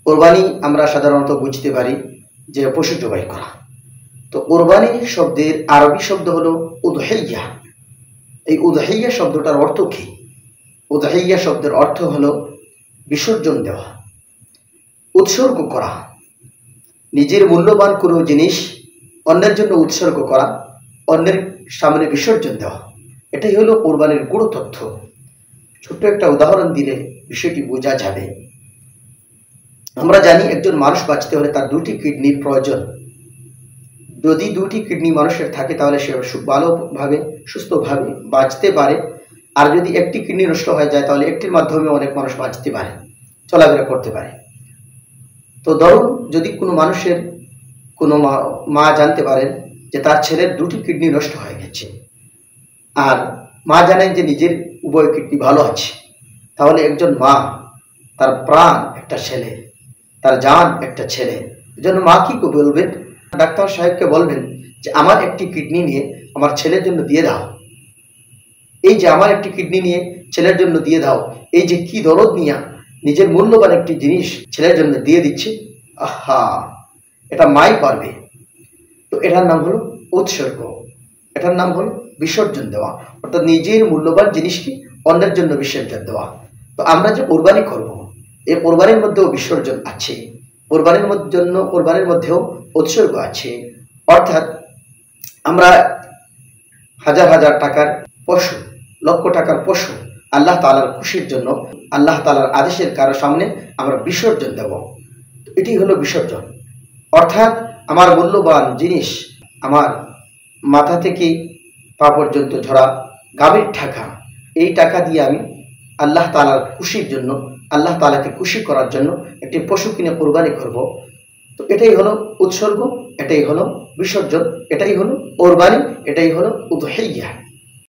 কোরবানি আমরা সাধারণত বুঝতে পারি যে পশু জবাই করা। তো কোরবানি শব্দের আরবি শব্দ হলো উদহিয়া। এই উদহিয়া শব্দটার অর্থ কি? উদহিয়া শব্দের অর্থ হলো বিসর্জন দেওয়া, উৎসর্গ করা, নিজের মূল্যবান কোনো জিনিস অন্যের জন্য উৎসর্গ করা, অন্যের সামনে বিসর্জন দেওয়া। এটাই হলো কোরবানির গুরু তথ্য। ছোট্ট একটা উদাহরণ দিলে বিষয়টি বোঝা যাবে। আমরা জানি একজন মানুষ বাঁচতে হলে তার দুটি কিডনির প্রয়োজন। যদি দুটি কিডনি মানুষের থাকে তাহলে সে ভালোভাবে সুস্থভাবে বাঁচতে পারে। আর যদি একটি কিডনি নষ্ট হয়ে যায় তাহলে একটির মাধ্যমে অনেক মানুষ বাঁচতে পারে, চলাফেরা করতে পারে। তো ধরুন যদি কোনো মানুষের কোনো মা জানতে পারেন যে তার ছেলের দুটি কিডনি নষ্ট হয়ে গেছে, আর মা জানেন যে নিজের উভয় কিডনি ভালো আছে, তাহলে একজন মা তার প্রাণ একটা ছেলে, তার জান একটা ছেলে, এজন্য মা কি বলবেন? ডাক্তার সাহেবকে বলবেন যে আমার একটি কিডনি নিয়ে আমার ছেলের জন্য দিয়ে দাও। এই যে আমার একটি কিডনি নিয়ে ছেলের জন্য দিয়ে দাও, এই যে কি দরদ নিয়ে নিজের মূল্যবান একটি জিনিস ছেলের জন্য দিয়ে দিচ্ছে, আহা, এটা মাই পারবে। তো এটার নাম হলো উৎসর্গ, এটার নাম হলো বিসর্জন দেওয়া, অর্থাৎ নিজের মূল্যবান জিনিসকে অন্যের জন্য বিসর্জন দেওয়া। তো আমরা যে কোরবানি করব, এই কোরবানির মধ্যেও বিসর্জন আছে, কোরবানির মধ্যেও উৎসর্গ আছে। অর্থাৎ আমরা হাজার হাজার টাকার পশু, লক্ষ টাকার পশু আল্লাহ তাআলার খুশির জন্য, আল্লাহ তাআলার আদেশের কারো সামনে আমরা বিসর্জন দেব। এটি হলো বিসর্জন। অর্থাৎ আমার মূল্যবান জিনিস, আমার মাথা থেকে পা পর্যন্ত ঝরা গাভীর টাকা, এই টাকা দিয়ে আমি আল্লাহ তাআলার খুশির জন্য, আল্লাহ তাআলাকে খুশি করার জন্য একটি পশু কিনে কোরবানি করব। তো এটাই হলো উৎসর্গ, এটাই হলো বিসর্জন, এটাই হলো কোরবানি, এটাই হলো উদহিয়া।